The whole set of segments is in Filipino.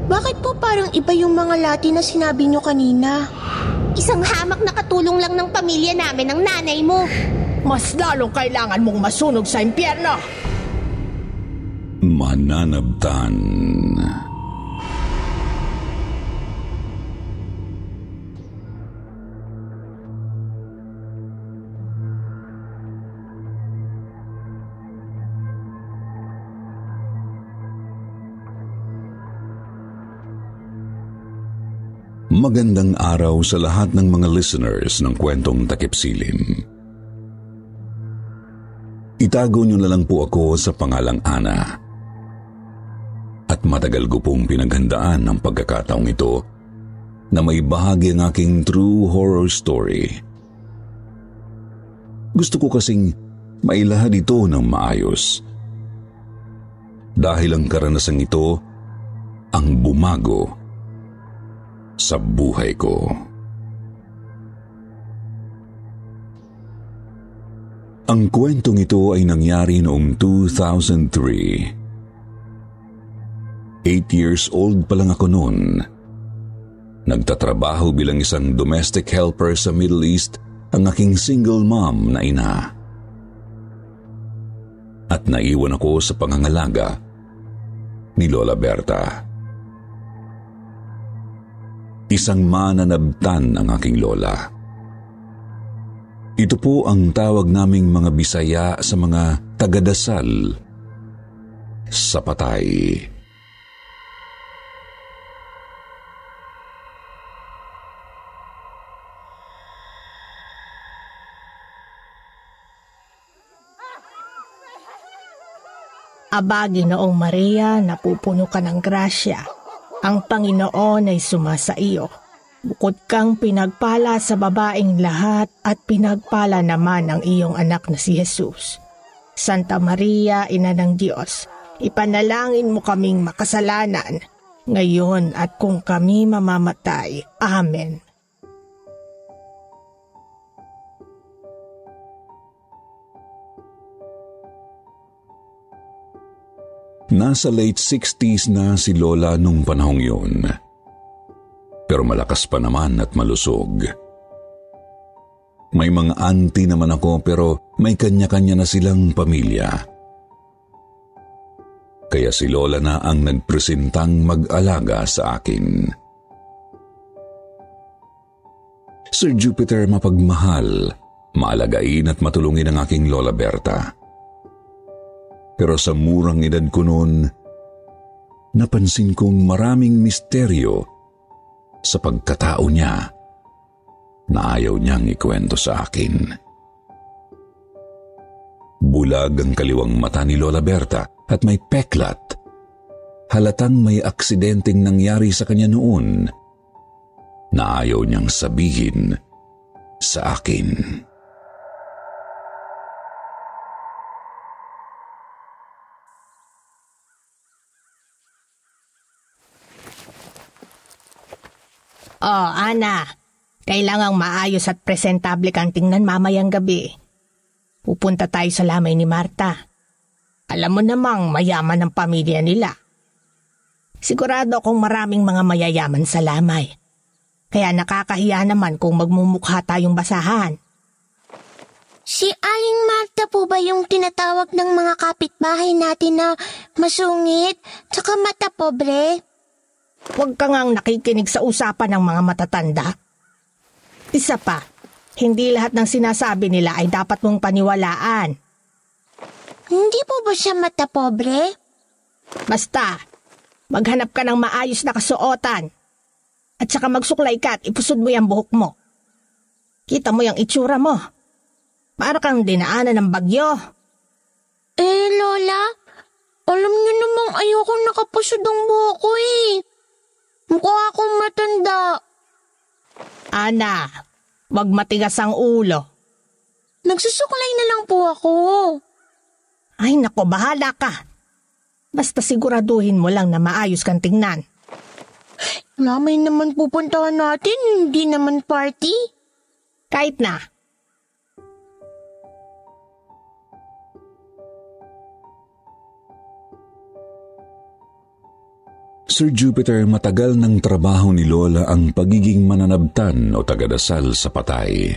Bakit po parang iba yung mga Latin na sinabi nyo kanina? Isang hamak na katulong lang ng pamilya namin ng nanay mo. Mas lalong kailangan mong masunog sa impyerno. Mananabtan. Magandang araw sa lahat ng mga listeners ng Kwentong Takip Silim. Itago niyo na lang po ako sa pangalang Ana. At matagal ko pong pinaghandaan ang pagkakataong ito na may bahagi ang aking true horror story. Gusto ko kasing mailahad ito ng maayos. Dahil ang karanasang ito ang bumago sa buhay ko. Ang kwentong ito ay nangyari noong 2003. 8 years old pa lang ako noon. Nagtatrabaho bilang isang domestic helper sa Middle East ang aking single mom na ina. At naiwan ako sa pangangalaga ni Lola Berta. Isang mananabtan ang aking lola. Ito po ang tawag naming mga Bisaya sa mga tagadasal sa patay. Aba, Ginoong Maria, napupuno ka ng grasya. Ang Panginoon ay sumasa iyo. Bukod kang pinagpala sa babaeng lahat at pinagpala naman ang iyong anak na si Jesus. Santa Maria, Ina ng Diyos, ipanalangin mo kaming makasalanan, ngayon at kung kami mamamatay. Amen. Nasa late 60s na si Lola nung panahong yun. Pero malakas pa naman at malusog. May mga auntie naman ako pero may kanya-kanya na silang pamilya. Kaya si Lola na ang nagpresentang mag-alaga sa akin. Sir Jupiter, mapagmahal, maalagain at matulungin ang aking Lola Berta. Pero sa murang edad ko noon, napansin kong maraming misteryo sa pagkatao niya na ayaw niyang ikwento sa akin. Bulag ang kaliwang mata ni Lola Berta at may peklat. Halatang may aksidenteng nangyari sa kanya noon na ayaw niyang sabihin sa akin. Oh, Ana, kailangang maayos at presentable kang tingnan mamayang gabi. Pupunta tayo sa lamay ni Marta. Alam mo namang mayaman ang pamilya nila. Sigurado akong maraming mga mayayaman sa lamay. Kaya nakakahiya naman kung magmumukha tayong basahan. Si Aling Marta po ba yung tinatawag ng mga kapitbahay natin na masungit tsaka mata pobre? Huwag ka ngang nakikinig sa usapan ng mga matatanda. Isa pa, hindi lahat ng sinasabi nila ay dapat mong paniwalaan. Hindi po ba siya mata pobre? Basta, maghanap ka ng maayos na kasuotan. At saka magsuklay ka at ipusod mo yung buhok mo. Kita mo yung itsura mo. Para kang dinaanan ng bagyo. Lola, alam niyo namang ayoko nakapusod ang buhok ko eh. Mukha akong matanda. Ana, wag matigas ang ulo. Nagsusuklay na lang po ako. Ay nako, bahala ka. Basta siguraduhin mo lang na maayos kang tingnan. Lamay naman pupuntahan natin, hindi naman party. Kahit na. Sir Jupiter, matagal ng trabaho ni Lola ang pagiging mananabtan o tagadasal sa patay.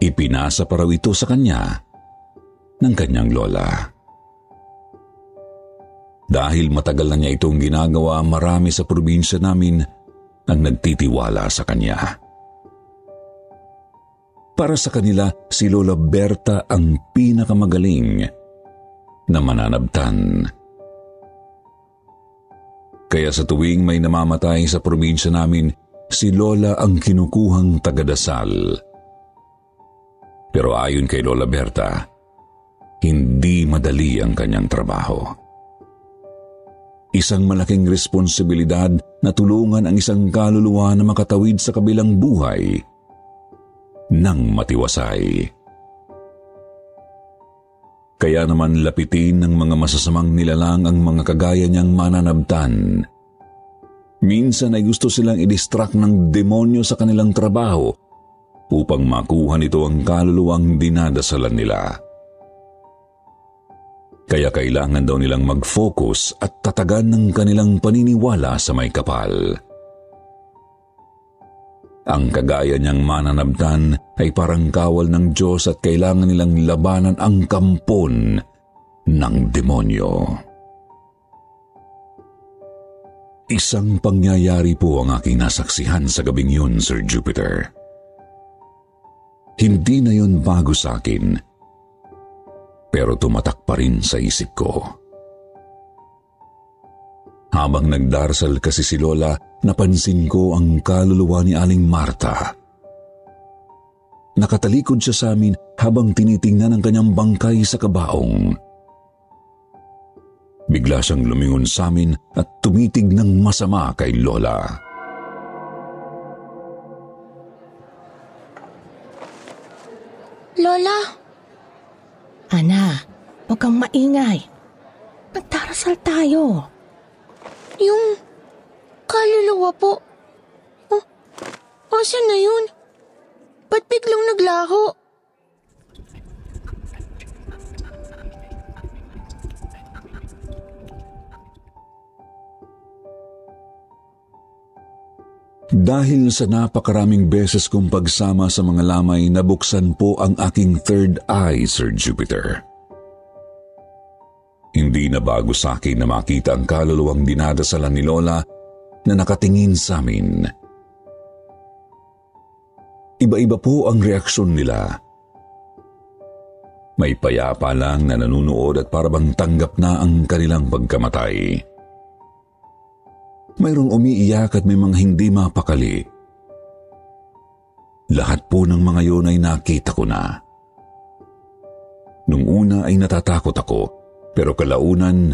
Ipinasa pa raw ito sa kanya ng kanyang lola. Dahil matagal na niya itong ginagawa, marami sa probinsya namin ang nagtitiwala sa kanya. Para sa kanila, si Lola Berta ang pinakamagaling na mananabtan. Kaya sa tuwing may namamatay sa probinsya namin, si Lola ang kinukuhang tagadasal. Pero ayon kay Lola Berta, hindi madali ang kanyang trabaho. Isang malaking responsibilidad na tulungan ang isang kaluluwa na makatawid sa kabilang buhay ng matiwasay. Kaya naman lapitin ng mga masasamang nilalang ang mga kagaya niyang mananabtan. Minsan ay gusto silang i-distract ng demonyo sa kanilang trabaho upang makuha nito ang kaluluwang dinadasalan nila. Kaya kailangan daw nilang mag-focus at tatagan ng kanilang paniniwala sa may kapal. Ang kagaya niyang mananabtan ay parang kawal ng Diyos at kailangan nilang labanan ang kampon ng demonyo. Isang pangyayari po ang aking nasaksihan sa gabing yun, Sir Jupiter. Hindi na yun bago sa akin, pero tumatak pa rin sa isip ko. Habang nagdarasal kasi si Lola, napansin ko ang kaluluwa ni Aling Marta. Nakatalikod siya sa amin habang tinitingnan ang kanyang bangkay sa kabaong. Bigla siyang lumingon sa amin at tumitig ng masama kay Lola. Lola? Ana, huwag kang maingay. Nagdarasal tayo. Yung kaluluwa po. Asan na yun? Ba't biglang naglaho? Dahil sa napakaraming beses kong pagsama sa mga lamay, nabuksan po ang aking third eye, Sir Jupiter. Hindi na bago sa akin na makita ang kaluluwang dinadasalan ni Lola na nakatingin sa amin. Iba-iba po ang reaksyon nila. May payapa lang na nanunood at parabang tanggap na ang kanilang pagkamatay. Mayroong umiiyak at may mga hindi mapakali. Lahat po ng mga yun ay nakita ko na. Nung una ay natatakot ako, pero kalaunan,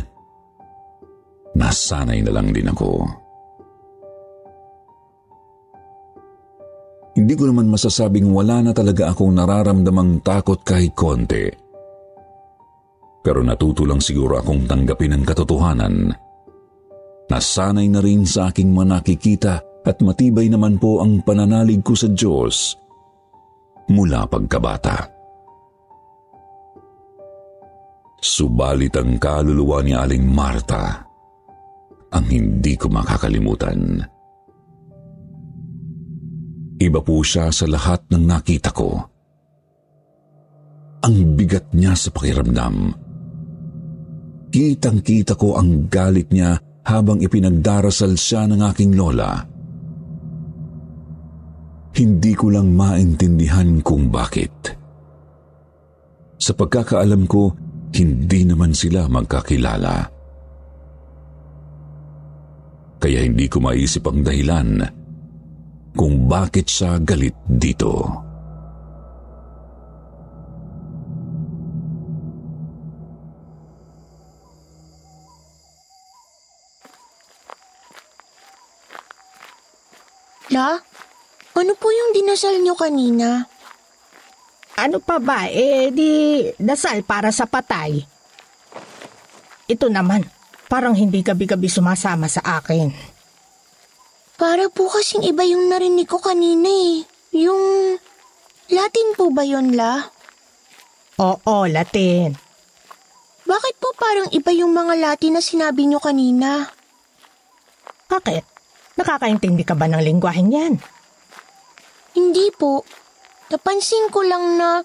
nasanay na lang din ako. Hindi ko naman masasabing wala na talaga akong nararamdamang takot kahit konti. Pero natuto lang siguro akong tanggapin ang katotohanan. Nasanay na rin sa aking manakikita at matibay naman po ang pananalig ko sa Diyos mula pagkabata. Subalit ang kaluluwa ni Aling Marta ang hindi ko makakalimutan. Iba po siya sa lahat ng nakita ko. Ang bigat niya sa pakiramdam. Kitang-kita ko ang galit niya habang ipinagdarasal siya ng aking lola. Hindi ko lang maintindihan kung bakit. Sa pagkakaalam ko, hindi naman sila magkakilala. Kaya hindi ko maisip ang dahilan kung bakit siya galit dito. La, ano po yung dinasal niyo kanina? Ano pa ba? Di dasal para sa patay. Ito naman, parang hindi gabi-gabi sumasama sa akin. Para po kasing iba yung narinig ko kanina eh. Yung Latin po ba yun, La? Oo, Latin. Bakit po parang iba yung mga Latin na sinabi niyo kanina? Bakit? Nakakaintindi ka ba ng lingwaheng yan? Hindi po. Napansin ko lang na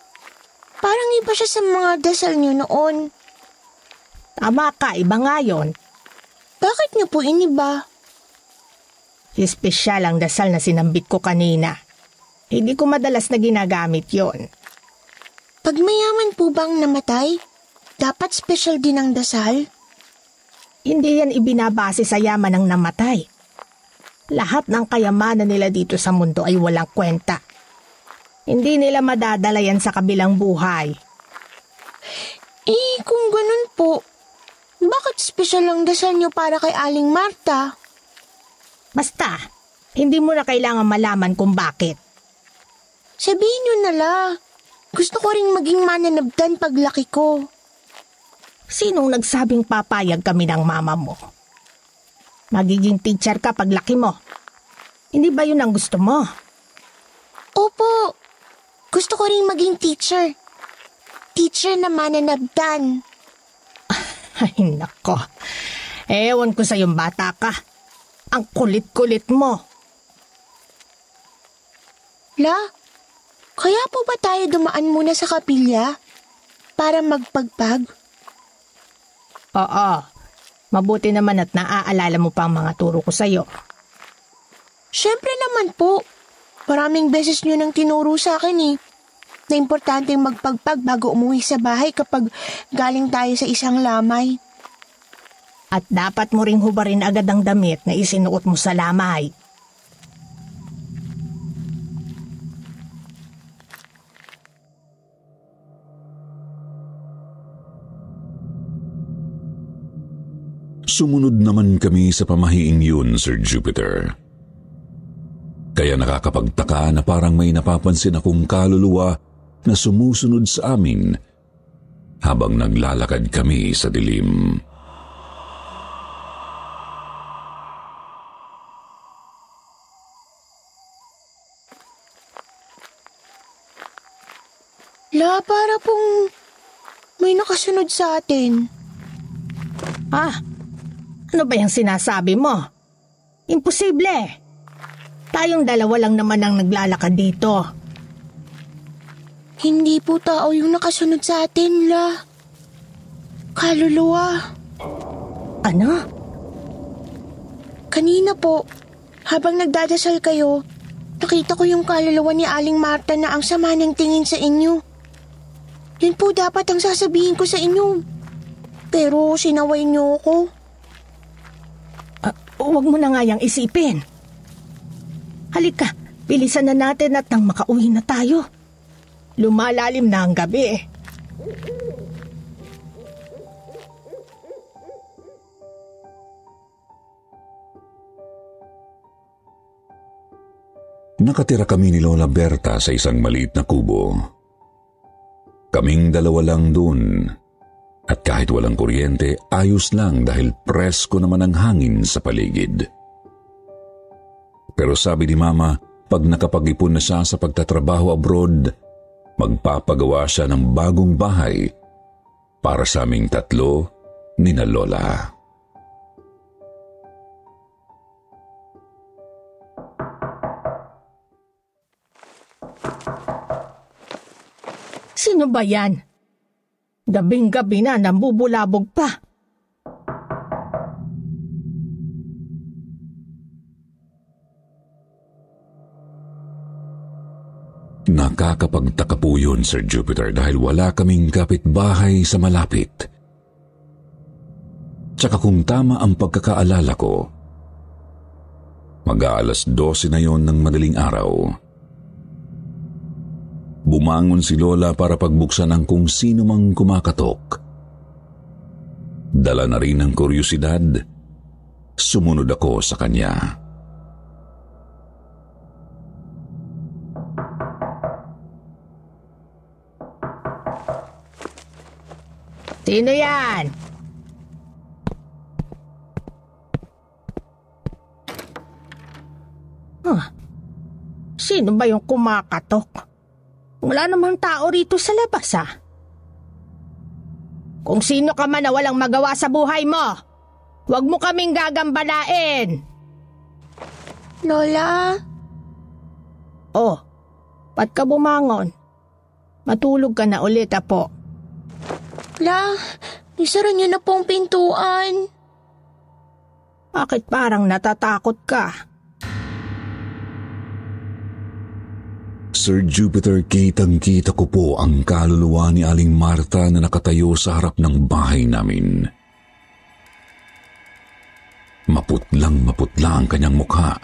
parang iba siya sa mga dasal niyo noon. Tama ka, iba nga yun. Bakit niyo po iniba? Espesyal ang dasal na sinambit ko kanina. Hindi ko madalas na ginagamit yon. Pag mayaman po bang namatay, dapat special din ang dasal? Hindi yan ibinabase sa yaman ng namatay. Lahat ng kayamanan nila dito sa mundo ay walang kwenta. Hindi nila madadala yan sa kabilang buhay. Kung ganun po, bakit special ang dasal niyo para kay Aling Marta? Basta, hindi mo na kailangan malaman kung bakit. Sabihin niyo na lang. Gusto ko ring maging mananabdan paglaki ko. Sinong nagsabing papayag kami ng mama mo? Magiging teacher ka paglaki mo. Hindi ba yun ang gusto mo? Opo. Gusto ko ring maging teacher. Teacher na mananabdan. Ay nako. Ewan ko sa yung bata ka. Ang kulit-kulit mo. La, kaya po ba tayo dumaan muna sa kapilya para magpagpag? Oo. Mabuti naman at naaalala mo pa ang mga turo ko sa'yo. Siyempre naman po. Maraming beses nyo nang tinuro sa akin na importanteng magpagpag bago umuwi sa bahay kapag galing tayo sa isang lamay. At dapat mo ring hubarin agad ang damit na isinuot mo sa lamay. Sumunod naman kami sa pamahiing yun, Sir Jupiter. Kaya nakakapagtaka na parang may napapansin akong kaluluwa na sumusunod sa amin habang naglalakad kami sa dilim. La, para pong may nakasunod sa atin. Ano ba yung sinasabi mo? Imposible. Tayong dalawa lang naman ang naglalakad dito. Hindi po tao yung nakasunod sa atin, La. Kaluluwa. Ano? Kanina po, habang nagdadasal kayo, nakita ko yung kaluluwa ni Aling Marta na ang sama ng tingin sa inyo. Yun po dapat ang sasabihin ko sa inyo. Pero sinaway niyo ako. Huwag mo na nga yang isipin. Halika, bilisan na natin at nang makauwi na tayo. Lumalalim na ang gabi. Nakatira kami ni Lola Berta sa isang maliit na kubo. Kaming dalawa lang dun. At kahit walang kuryente, ayos lang dahil presko naman ang hangin sa paligid. Pero sabi ni Mama, pag nakapag-ipon na siya sa pagtatrabaho abroad, magpapagawa siya ng bagong bahay para sa aming tatlo ni na Lola. Sino ba yan? Gabing-gabi na nambubulabog pa. Nakakapagtaka po yun, Sir Jupiter, dahil wala kaming kapitbahay sa malapit. Tsaka kung tama ang pagkakaalala ko, mag-aalas 12 na yon ng madaling araw. Bumangon si Lola para pagbuksan ng kung sino mang kumakatok. Dala na rin ng kuryosidad, sumunod ako sa kanya. Sino yan? Sino ba yung kumakatok? Wala namang tao rito sa labas, Kung sino ka man na walang magawa sa buhay mo, huwag mo kaming gagambalain. Lola? Oh, ba't ka bumangon? Matulog ka na ulit, apo. La, isara niyo na po ang pintuan. Bakit parang natatakot ka? Sir Jupiter, kitang-kita ko po ang kaluluwa ni Aling Marta na nakatayo sa harap ng bahay namin. Maputlang-maputla ang kanyang mukha.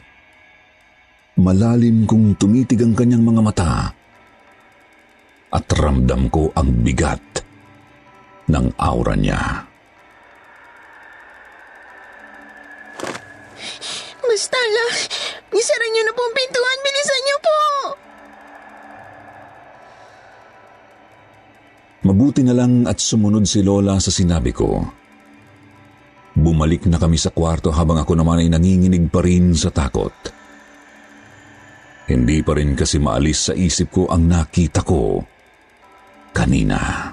Malalim kong tumitig ang kanyang mga mata. At ramdam ko ang bigat ng aura niya. Basta la, isara niyo na po ang pintuan. Bilisan niyo po. Mabuti na lang at sumunod si Lola sa sinabi ko. Bumalik na kami sa kwarto habang ako naman ay nanginginig pa rin sa takot. Hindi pa rin kasi maalis sa isip ko ang nakita ko kanina.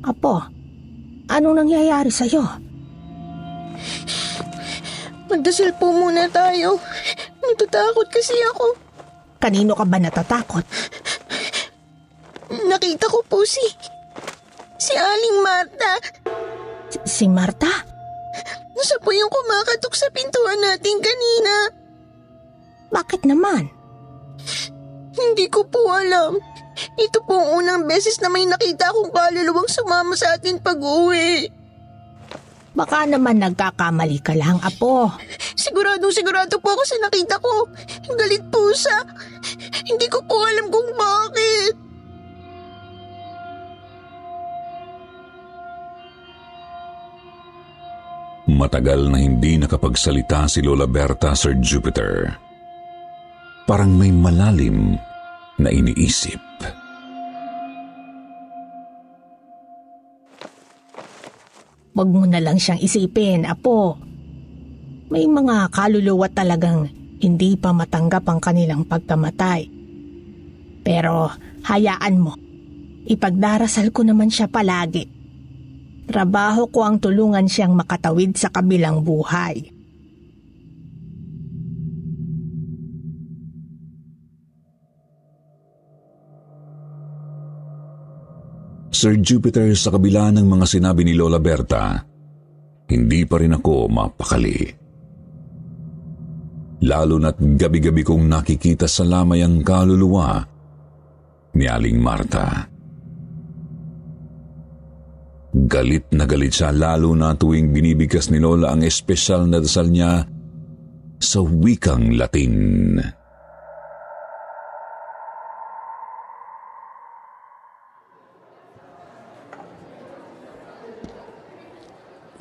Apo, anong nangyayari sa'yo? Magdasal po muna tayo. Natatakot kasi ako. Kanino ka ba natatakot? Nakita ko po si Aling Marta. Si Marta? Siya po yung kumakatok sa pintuan natin kanina. Bakit naman? Hindi ko po alam. Ito po ang unang beses na may nakita akong kaluluwang sumama sa atin pag-uwi. Baka naman nagkakamali ka lang, apo. Sigurado po ako sa nakita ko. Galit po siya. Hindi ko po alam kung bakit. Matagal na hindi nakapagsalita si Lola Berta, Sir Jupiter. Parang may malalim na iniisip. Wag mo na lang siyang isipin, apo. May mga kaluluwa talagang hindi pa matanggap ang kanilang pagkamatay. Pero hayaan mo, ipagdarasal ko naman siya palagi. Trabaho ko ang tulungan siyang makatawid sa kabilang buhay. Sir Jupiter, sa kabila ng mga sinabi ni Lola Berta, hindi pa rin ako mapakali. Lalo na't gabi-gabi kong nakikita sa lamay ang kaluluwa ni Aling Marta. Galit na galit siya lalo na tuwing binibigkas ni Lola ang espesyal na dasal niya sa wikang Latin.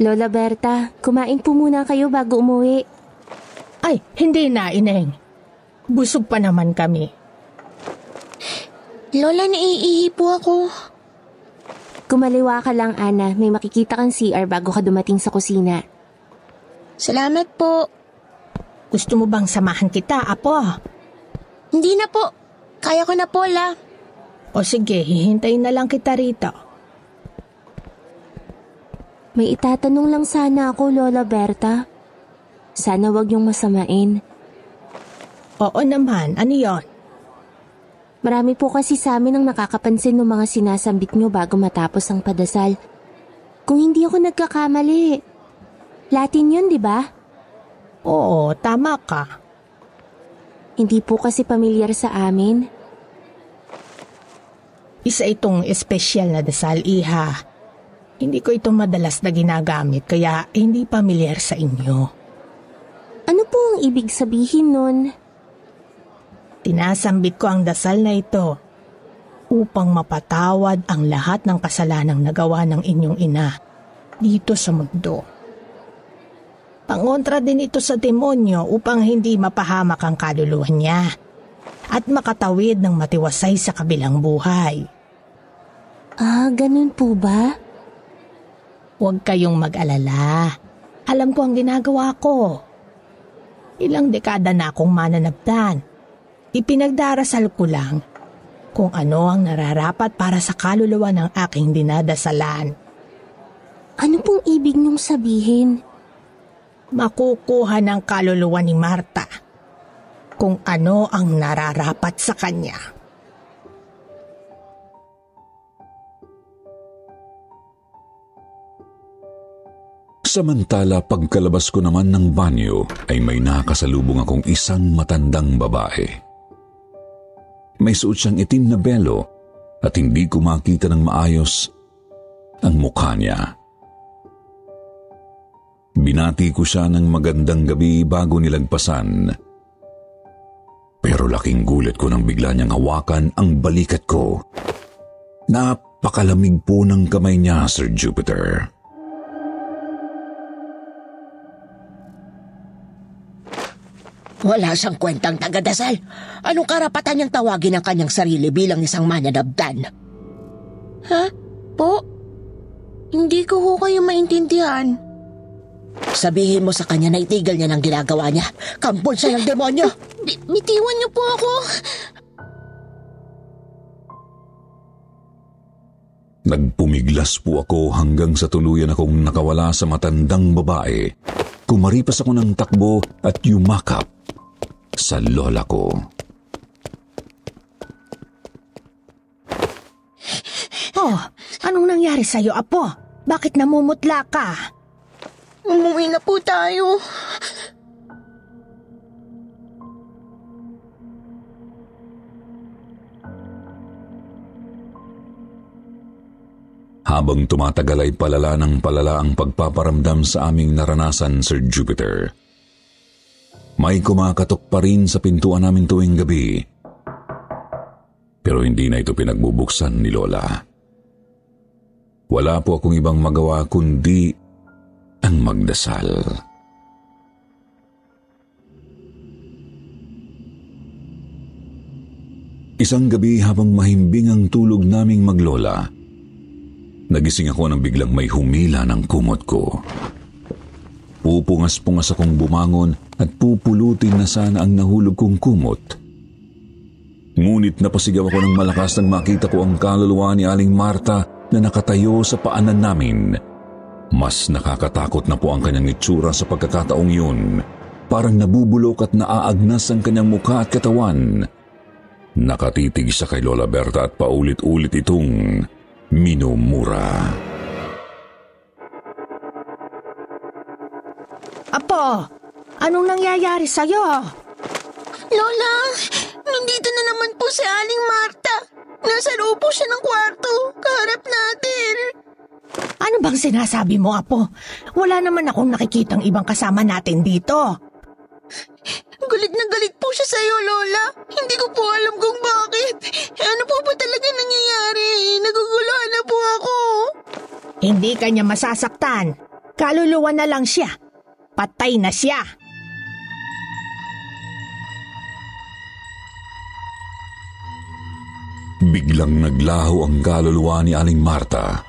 Lola Berta, kumain po muna kayo bago umuwi. Ay, hindi na, Ineng. Busog pa naman kami. Lola, naiihi po ako. Kumaliwa ka lang, Ana. May makikita kang CR bago ka dumating sa kusina. Salamat po. Gusto mo bang samahan kita, apo? Hindi na po. Kaya ko na po, La. O sige, hihintayin na lang kita rito. May itatanong lang sana ako, Lola Berta. Sana wag yung masamain. Oo naman, ano yon? Marami po kasi sa amin ang nakakapansin ng mga sinasambit nyo bago matapos ang padasal. Kung hindi ako nagkakamali. Latin yun, di ba? Oo, tama ka. Hindi po kasi pamilyar sa amin. Isa itong espesyal na dasal, iha. Hindi ko ito madalas na ginagamit kaya hindi pamilyar sa inyo. Ano po ang ibig sabihin nun? Tinasambit ko ang dasal na ito upang mapatawad ang lahat ng kasalanang nagawa ng inyong ina dito sa mundo. Pangontra din ito sa demonyo upang hindi mapahamak ang kaluluwa niya at makatawid ng matiwasay sa kabilang buhay. Ah, ganun po ba? Huwag kayong mag-alala. Alam ko ang ginagawa ko. Ilang dekada na akong mananabtan. Ipinagdarasal ko lang kung ano ang nararapat para sa kaluluwa ng aking dinadasalan. Ano pong ibig niyong sabihin? Makukuha ng kaluluwa ni Marta kung ano ang nararapat sa kanya. Samantala, pagkalabas ko naman ng banyo ay may nakasalubong akong isang matandang babae. May suot siyang itim na belo at hindi ko makita ng maayos ang mukha niya. Binati ko siya ng magandang gabi bago nilagpasan. Pero laking gulat ko nang bigla niyang hawakan ang balikat ko. Napakalamig po ng kamay niya, Sir Jupiter. Wala siyang kwentang tagadasal. Anong karapatan niyang tawagin ang kanyang sarili bilang isang mananabdan? Ha? Po? Hindi ko ho kayo maintindihan. Sabihin mo sa kanya na itigil niya ng ginagawa niya. Kampon siya ng demonyo. Bitiwan niyo po ako. Nagpumiglas po ako hanggang sa tuluyan akong nakawala sa matandang babae. Kumaripas ako ng takbo at yumakap sa lola ko. Oh, anong nangyari sa'yo, Apo? Bakit namumutla ka? Umuwi na po tayo. Habang tumatagal ay palala ng palala ang pagpaparamdam sa aming naranasan, Sir Jupiter. May kumakatok pa rin sa pintuan namin tuwing gabi. Pero hindi na ito pinagbubuksan ni Lola. Wala po akong ibang magawa kundi ang magdasal. Isang gabi habang mahimbing ang tulog naming maglola, nagising ako nang biglang may humila ng kumot ko. Pupungas-pungas akong bumangon at pupulutin na sana ang nahulog kong kumot. Ngunit napasigaw ako ng malakas nang makita ko ang kaluluwa ni Aling Marta na nakatayo sa paanan namin. Mas nakakatakot na po ang kanyang itsura sa pagkakataong yun. Parang nabubulok at naaagnas ang kanyang mukha at katawan. Nakatitig siya kay Lola Berta at paulit-ulit itong minumura. Apo, anong nangyayari sa'yo? Lola, nandito na naman po si Aling Marta. Nasa loob po siya ng kwarto. Kaharap natin. Ano bang sinasabi mo, Apo? Wala naman akong nakikitang ibang kasama natin dito. Galit na galit po siya sa'yo, Lola. Hindi ko po alam kung bakit. Ano po ba talaga nangyayari? Naguguluhan na po ako. Hindi kanya masasaktan. Kaluluwa na lang siya. Patay na siya. Biglang naglaho ang kaluluwa ni Aling Marta.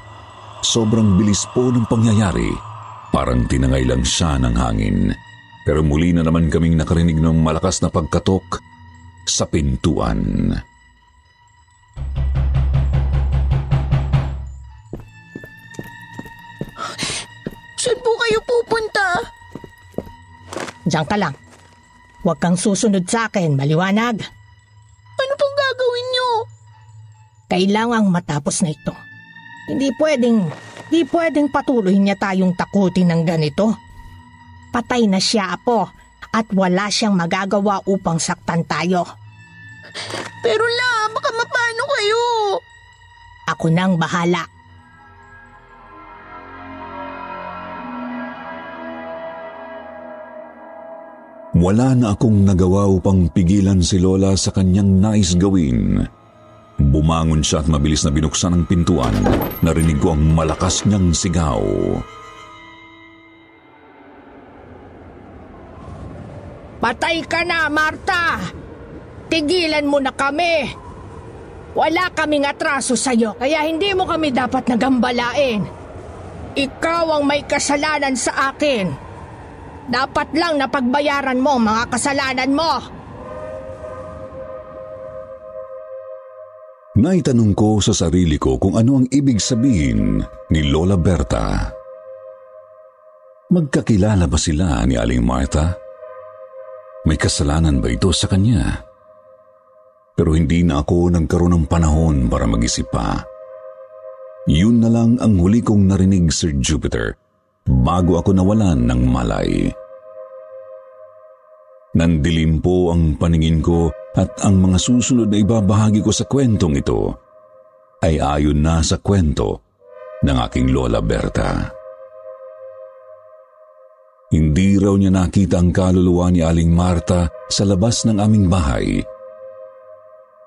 Sobrang bilis po ng pangyayari. Parang tinangay lang siya ng hangin. Pero muli na naman kaming nakarinig ng malakas na pagkatok sa pintuan. Saan po kayo pupunta? Diyan ka lang. Huwag kang susunod sa akin, maliwanag. Ano pong gagawin niyo? Kailangang matapos na ito. Hindi pwedeng patuloy niya tayong takutin ng ganito. Patay na siya, Apo, at wala siyang magagawa upang saktan tayo. Pero baka mapano kayo? Ako nang bahala. Wala na akong nagawa upang pigilan si Lola sa kanyang nais gawin. Bumangon siya at mabilis na binuksan ang pintuan. Narinig ko ang malakas niyang sigaw. Patay ka na, Marta! Tigilan mo na kami! Wala kaming atraso sa'yo, kaya hindi mo kami dapat nagambalain. Ikaw ang may kasalanan sa akin. Dapat lang na pagbayaran mo ang mga kasalanan mo. Naitanong ko sa sarili ko kung ano ang ibig sabihin ni Lola Berta. Magkakilala ba sila ni Aling Marta? May kasalanan ba ito sa kanya? Pero hindi na ako nagkaroon ng panahon para mag-isip pa. Yun na lang ang huli kong narinig, Sir Jupiter, bago ako nawalan ng malay. Nandilim po ang paningin ko at ang mga susunod na ibabahagi ko sa kwentong ito ay ayon na sa kwento ng aking Lola Berta. Hindi raw niya nakita ang kaluluwa ni Aling Marta sa labas ng aming bahay.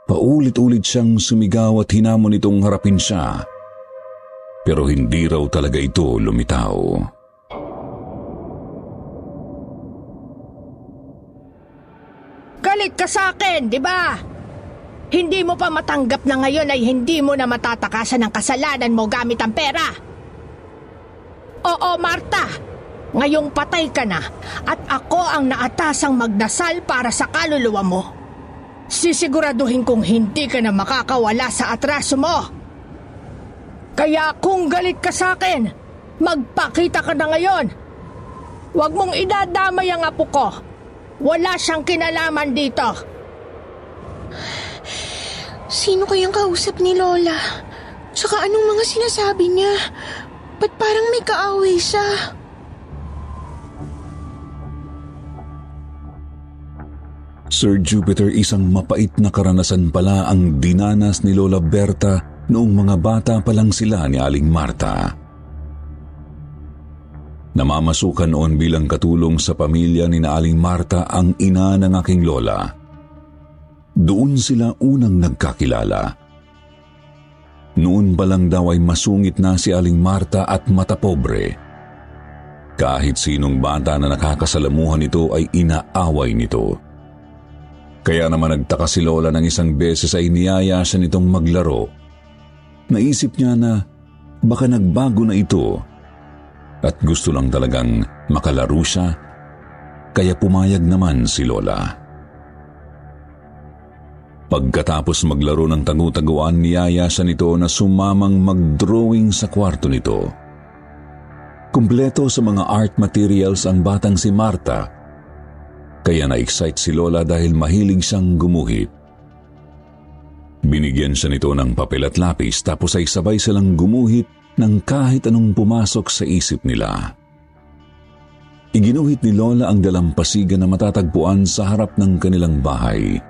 Paulit-ulit siyang sumigaw at hinamon itong harapin siya. Pero hindi raw talaga ito lumitaw. Galit ka sa akin, di ba? Hindi mo pa matanggap na ngayon ay hindi mo na matatakasan ang kasalanan mo gamit ang pera. Oo, Marta. Ngayong patay ka na at ako ang naatasang magdasal para sa kaluluwa mo. Sisiguraduhin kong hindi ka na makakawala sa atraso mo. Kaya kung galit ka sa akin, magpakita ka na ngayon. Huwag mong idadamay ang apo ko. Wala siyang kinalaman dito. Sino kayang kausap ni Lola? Tsaka anong mga sinasabi niya? Ba't parang may kaaway siya? Sir Jupiter, isang mapait na karanasan pala ang dinanas ni Lola Berta noong mga bata pa lang sila ni Aling Marta. Namamasukan noon bilang katulong sa pamilya ni Aling Marta ang ina ng aking lola. Doon sila unang nagkakilala. Noon pa lang daw ay masungit na si Aling Marta at matapobre. Kahit sinong bata na nakakasalamuhan nito ay inaaway nito. Kaya naman nagtaka si Lola ng isang beses ay niyaya siya nitong maglaro. Naisip niya na baka nagbago na ito at gusto lang talagang makalaro siya, kaya pumayag naman si Lola. Pagkatapos maglaro ng tagu-taguan, niyaya siya nito na sumamang mag-drawing sa kwarto nito. Kumpleto sa mga art materials ang batang si Marta, kaya na-excite si Lola dahil mahilig siyang gumuhit. Binigyan siya nito ng papel at lapis tapos ay sabay silang gumuhit ng kahit anong pumasok sa isip nila. Iginuhit ni Lola ang dalampasigan na matatagpuan sa harap ng kanilang bahay.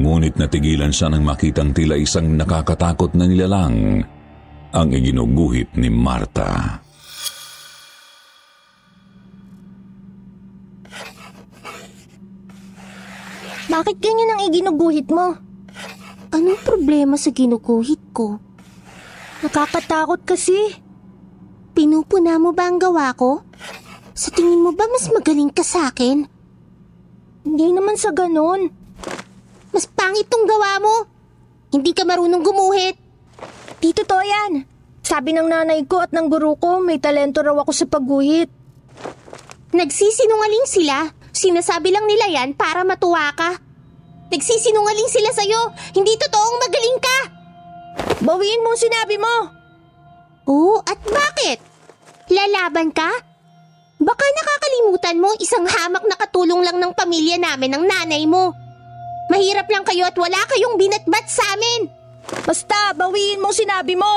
Ngunit natigilan siya nang makitang tila isang nakakatakot na nilalang ang iginuguhit ni Marta. Bakit ganyan ang iginuguhit mo? Anong problema sa ginuguhit ko? Nakakatakot kasi. Pinupuna mo ba ang gawa ko? Sa tingin mo ba mas magaling ka sa akin? Hindi naman sa ganon. Mas pangit tong gawa mo. Hindi ka marunong gumuhit. Di totoo yan. Sabi ng nanay ko at ng guru ko, may talento raw ako sa pagguhit. Nagsisinungaling sila. Sinasabi lang nila yan para matuwa ka. Nagsisinungaling sila sa'yo. Hindi totoong magaling ka. Bawiin mo ang sinabi mo. Oo, at bakit? Lalaban ka? Baka nakakalimutan mo isang hamak na katulong lang ng pamilya namin ng nanay mo. Mahirap lang kayo at wala kayong binatbat sa amin. Basta, bawiin mo ang sinabi mo.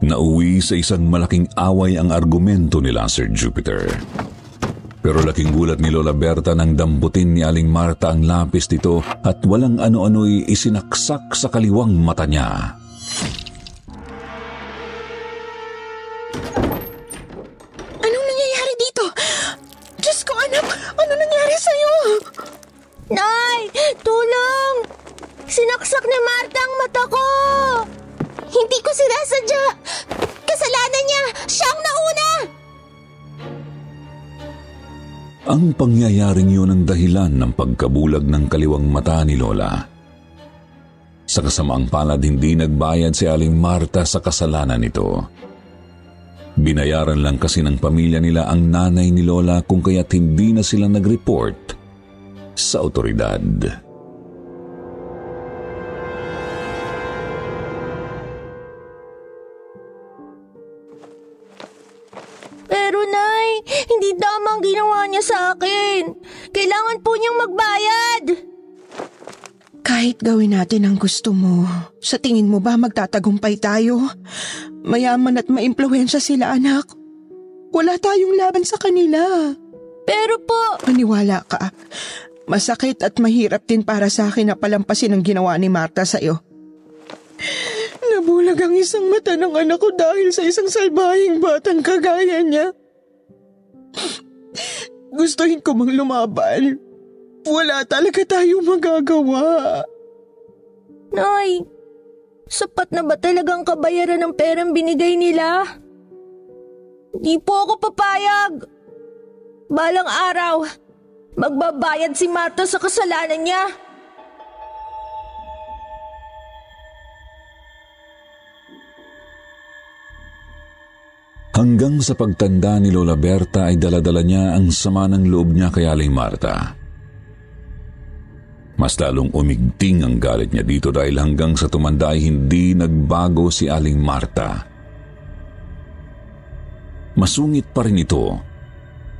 Nauwi sa isang malaking away ang argumento nila, Sir Jupiter. Pero laking gulat ni Lola Berta nang damputin ni Aling Marta ang lapis nito at walang ano-ano'y isinaksak sa kaliwang mata niya. Anong nangyayari dito? Diyos ko, anak! Ano nangyari sa'yo? Nay! Tulong! Sinaksak ni Marta ang mata ko! Hindi ko sinasadya. Kasalanan niya. Siya ang nauna. Ang pangyayaring yun ang dahilan ng pagkabulag ng kaliwang mata ni Lola. Sa kasamaang palad, hindi nagbayad si Aling Marta sa kasalanan nito. Binayaran lang kasi ng pamilya nila ang nanay ni Lola kung kaya't hindi na sila nag-report sa otoridad. Pero Nay, hindi tama ang ginawa niya sa akin. Kailangan po niyang magbayad. Kahit gawin natin ang gusto mo, sa tingin mo ba magtatagumpay tayo? Mayaman at maimpluwensya sila, anak. Wala tayong laban sa kanila. Pero po... Maniwala ka. Masakit at mahirap din para sa akin na palampasin ang ginawa ni Marta sa'yo. Nabulag ang isang mata ng anak ko dahil sa isang salbahing batang kagaya niya. Gustuhin ko mang lumaban. Wala talaga tayong magagawa. Nay, sapat na ba talagang kabayaran ng perang binigay nila? Di po ako papayag. Balang araw, magbabayad si Marta sa kasalanan niya. Hanggang sa pagtanda ni Lola Berta ay daladala niya ang sama ng loob niya kay Aling Marta. Mas lalong umigting ang galit niya dito dahil hanggang sa tumanda ay hindi nagbago si Aling Marta. Masungit pa rin ito,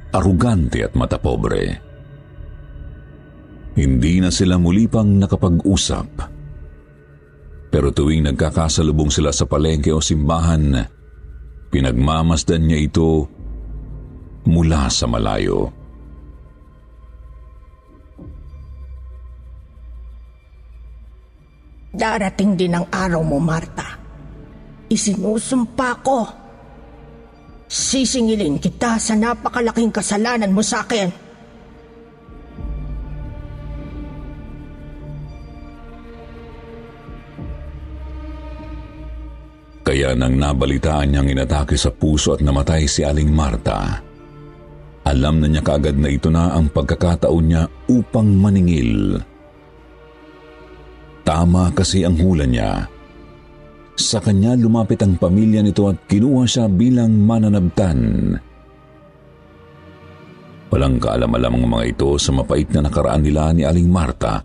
arugante at matapobre. Hindi na sila muli pang nakapag-usap. Pero tuwing nagkakasalubong sila sa palengke o simbahan, pinagmamasdan niya ito mula sa malayo. Darating din ang araw mo, Marta. Isinusumpa ko. Sisingilin kita sa napakalaking kasalanan mo sa akin. Kaya nang nabalitaan niyang inatake sa puso at namatay si Aling Marta, alam na niya kaagad na ito na ang pagkakataon niya upang maningil. Tama kasi ang hula niya. Sa kanya lumapit ang pamilya nito at kinuha siya bilang mananabtan. Walang kaalam-alam ang mga ito sa mapait na nakaraan nila ni Aling Marta,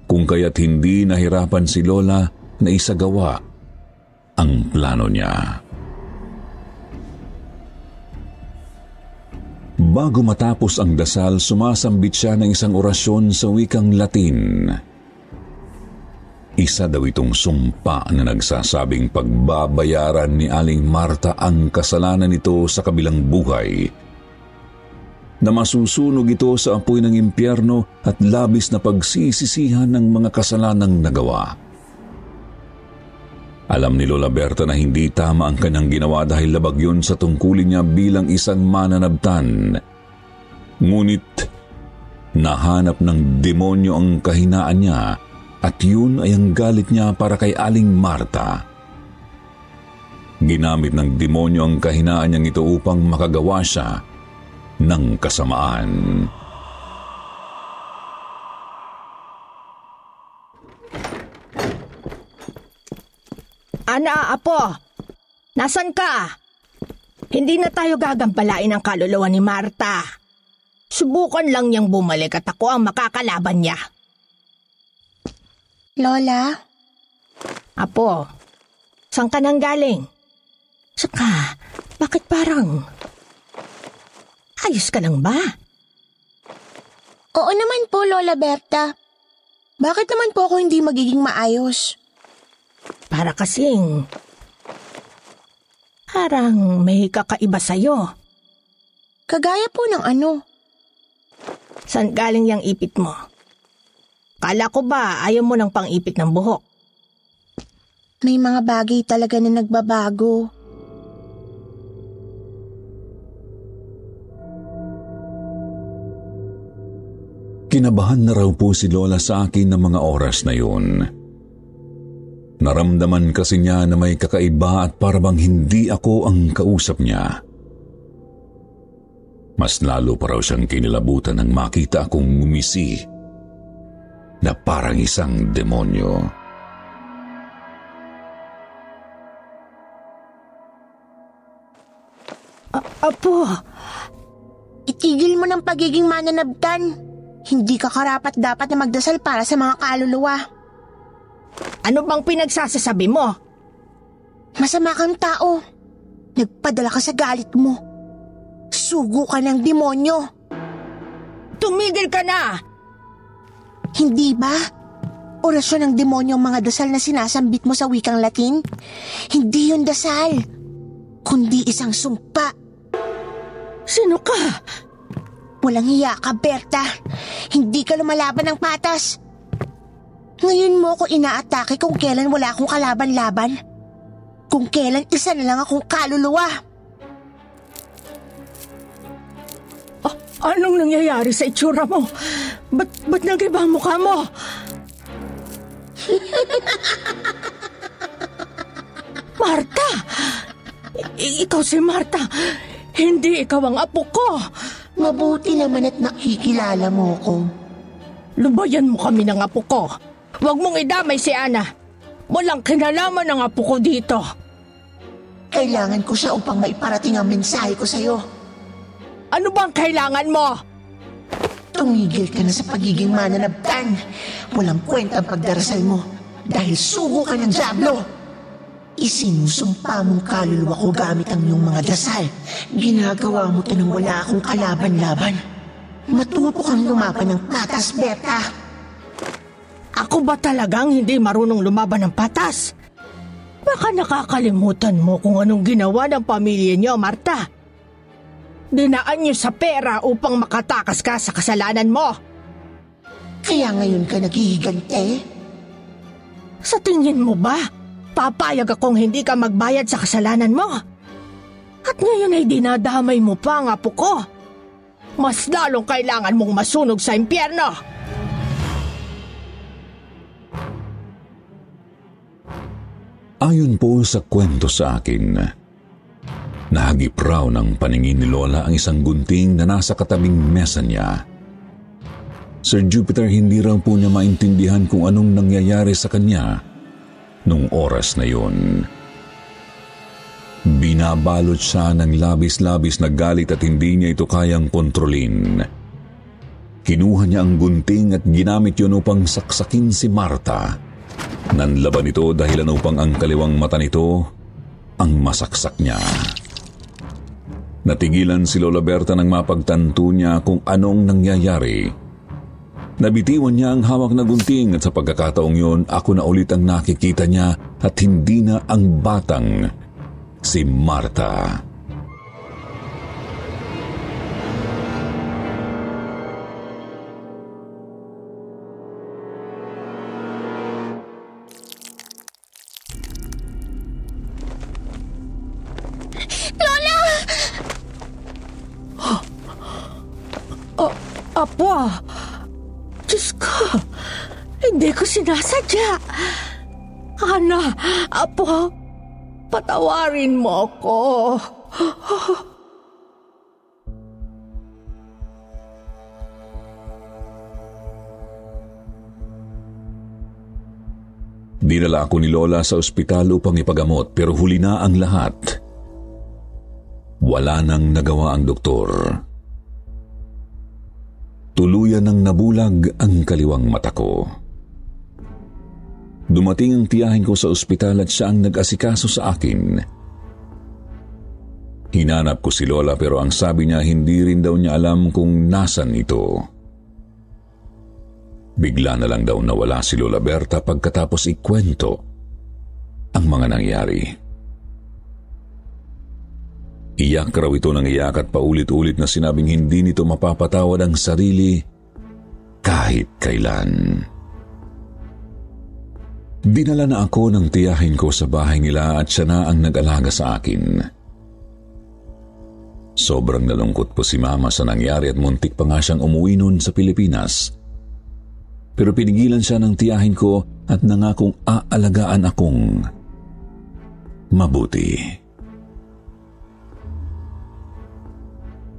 kung kaya't hindi nahirapan si Lola na isagawa ang plano niya. Bago matapos ang dasal, sumasambit siya ng isang orasyon sa wikang Latin. Isa daw itong sumpa na nagsasabing pagbabayaran ni Aling Marta ang kasalanan nito sa kabilang buhay, na masusunog ito sa apoy ng impyerno at labis na pagsisisihan ng mga kasalanang nagawa. Alam ni Lola Berta na hindi tama ang kanyang ginawa dahil labag yun sa tungkulin niya bilang isang mananabtan. Ngunit nahanap ng demonyo ang kahinaan niya at yun ay ang galit niya para kay Aling Marta. Ginamit ng demonyo ang kahinaan niyang ito upang makagawa siya ng kasamaan. Ana, apo! Nasaan ka? Hindi na tayo gagampalain ang kaluluwa ni Marta. Subukan lang niyang bumalik at ako ang makakalaban niya. Lola? Apo, saan ka nang galing? Saka, bakit parang... Ayos ka lang ba? Oo naman po, Lola Berta. Bakit naman po ako hindi magiging maayos? Para kasing... Parang may kakaiba sa'yo. Kagaya po ng ano? Saan galing yung ipit mo? Kala ko ba ayaw mo ng pang-ipit ng buhok? May mga bagay talaga na nagbabago. Kinabahan na raw po si Lola sa akin ng mga oras na yun. Naramdaman kasi niya na may kakaiba at parang hindi ako ang kausap niya. Mas lalo pa raw siyang kinilabutan nang makita akong ngumisi na parang isang demonyo. Apo! Itigil mo ng pagiging mananabtan. Hindi ka karapat dapat na magdasal para sa mga kaluluwa. Ano bang pinagsasasabi mo? Masama kang tao. Nagpadala ka sa galit mo. Sugo ka ng demonyo. Tumigil ka na! Hindi ba? Orasyon ng demonyo ang mga dasal na sinasambit mo sa wikang Latin? Hindi yun dasal, kundi isang sumpa. Sino ka? Walang hiya ka, Berta. Hindi ka lumalaban ng patas. Ngayon mo ko inaatake kung kailan wala akong kalaban-laban. Kung kailan isa na lang akong kaluluwa. Anong nangyayari sa itsura mo? Ba't nag-iba ang mukha mo? Marta! Ikaw si Marta. Hindi ikaw ang apo ko. Mabuti naman at nakikilala mo ko. Lubayan mo kami ng apo ko. Huwag mong idamay si Ana. Walang kinalaman ng apo ko dito. Kailangan ko siya upang maiparating ang mensahe ko sa'yo. Ano bang kailangan mo? Tumigil ka na sa pagiging mananabtan. Walang kwenta ang pagdarasal mo dahil sugo ka ng dyablo. Isinusumpa mong kaluluwa ko gamit ang iyong mga dasal. Ginagawa mo ito nang wala akong kalaban-laban. Matuto kang lumaban ng patas, Berta. Ako ba talagang hindi marunong lumaban ng patas? Baka nakakalimutan mo kung anong ginawa ng pamilya niyo, Marta. Dinaan niyo sa pera upang makatakas ka sa kasalanan mo. Kaya ngayon ka naghihigante? Sa tingin mo ba, papayag akong hindi ka magbayad sa kasalanan mo? At ngayon ay dinadamay mo pa ang apo ko. Mas lalong kailangan mong masunog sa impyerno. Ayon po sa kwento sa akin, nahagip raw ng paningin ni Lola ang isang gunting na nasa katabing mesa niya. Sir Jupiter, hindi raw po niya maintindihan kung anong nangyayari sa kanya nung oras na yun. Binabalot siya ng labis-labis na galit at hindi niya ito kayang kontrolin. Kinuha niya ang gunting at ginamit yun upang saksakin si Marta. Nanlaban ito dahilan upang ang kaliwang mata nito ang masaksak niya. Natigilan si Lola Berta nang mapagtanto niya kung anong nangyayari. Nabitiwan niya ang hawak na gunting at sa pagkakataong yun, ako na ulit ang nakikita niya at hindi na ang batang si Marta. Apo, Diyos ko, hindi ko sinasadya. Ana, Apo, patawarin mo ako. Dinala ako ni Lola sa ospital upang ipagamot pero huli na ang lahat. Wala nang nagawa ang doktor. Tuluyan nang nabulag ang kaliwang mata ko. Dumating ang tiyahin ko sa ospital at siya ang nag-asikaso sa akin. Hinanap ko si Lola pero ang sabi niya hindi rin daw niya alam kung nasan ito. Bigla na lang daw nawala si Lola Berta pagkatapos ikwento ang mga nangyari. Iyak raw ito ng iyak at paulit-ulit na sinabing hindi nito mapapatawad ang sarili kahit kailan. Dinala na ako ng tiyahin ko sa bahay nila at siya na ang nag-alaga sa akin. Sobrang nalungkot po si Mama sa nangyari at muntik pa nga siyang umuwi nun sa Pilipinas. Pero pinigilan siya ng tiyahin ko at nangakong aalagaan akong mabuti.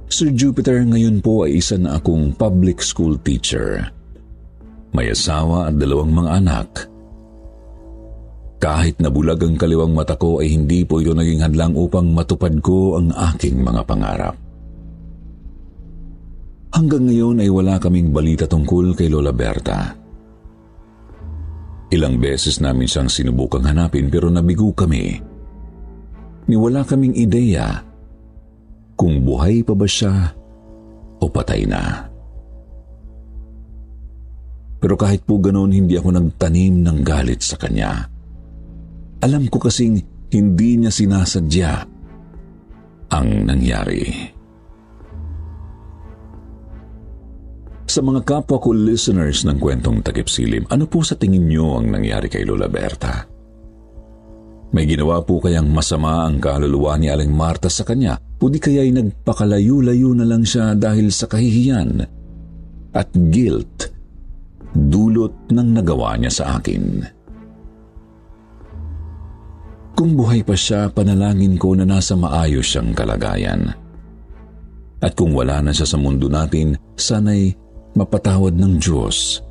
Sir Jupiter, ngayon po ay isa na akong public school teacher. May asawa at 2 mga anak. Kahit nabulag ang kaliwang mata ko ay hindi po ito naging hadlang upang matupad ko ang aking mga pangarap. Hanggang ngayon ay wala kaming balita tungkol kay Lola Berta. Ilang beses namin siyang sinubukang hanapin pero nabigo kami. Wala kaming ideya kung buhay pa ba siya o patay na. Pero kahit po ganoon, hindi ako nagtanim ng galit sa kanya. Alam ko kasing hindi niya sinasadya ang nangyari. Sa mga kapwa ko listeners ng kwentong Takip Silim, ano po sa tingin niyo ang nangyari kay Lola Berta? May ginawa po kayang masama ang kaluluwa ni Aling Marta sa kanya, o di kaya'y nagpakalayo-layo na lang siya dahil sa kahihiyan at guilt dulot ng nagawa niya sa akin. Kung buhay pa siya, panalangin ko na nasa maayos siyang kalagayan. At kung wala na siya sa mundo natin, sana'y mapatawad ng Diyos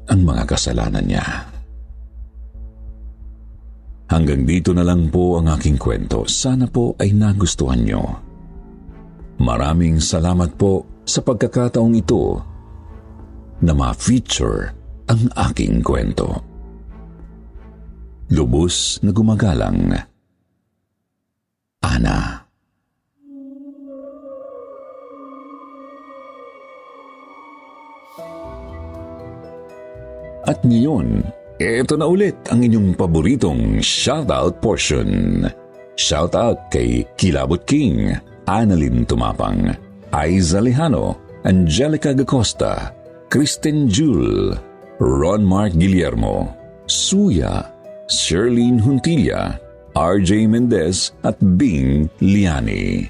ang mga kasalanan niya. Hanggang dito na lang po ang aking kwento. Sana po ay nagustuhan niyo. Maraming salamat po sa pagkakataong ito na ma-feature ang aking kwento. Lubos na gumagalang, Ana. At ngayon, ito na ulit ang inyong paboritong shoutout portion. Shoutout kay Kilabot King, Annalyn Tumapang, Aiza Lejano, Angelica Gacosta, Kristen Jule, Ron Mark Guillermo, Suya, Sherlyn Huntilla, RJ Mendez at Bing Liani.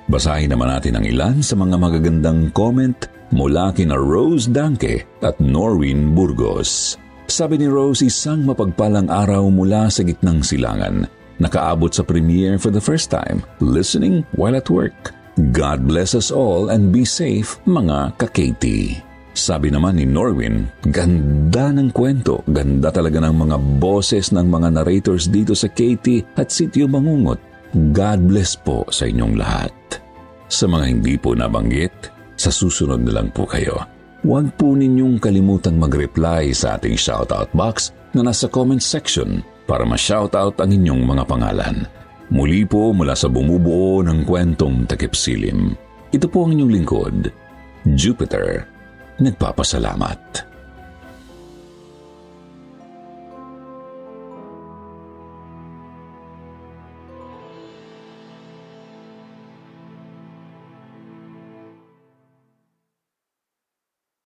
Basahin naman natin ang ilan sa mga magagandang comment mula kina Rose Danke at Norwin Burgos. Sabi ni Rose, isang mapagpalang araw mula sa gitnang silangan. Nakaabot sa premiere for the first time, listening while at work. God bless us all and be safe, mga ka-Katie. Sabi naman ni Norwin, ganda ng kwento. Ganda talaga ng mga boses ng mga narrators dito sa Katie at Sitio Bangungot. God bless po sa inyong lahat. Sa mga hindi po nabanggit, sa susunod na lang po kayo. Huwag po ninyong kalimutang mag-reply sa ating shoutout box na nasa comment section para ma-shoutout ang inyong mga pangalan. Muli po mula sa bumubuo ng kwentong Takip Silim. Ito po ang inyong lingkod, Jupiter. Nagpapasalamat.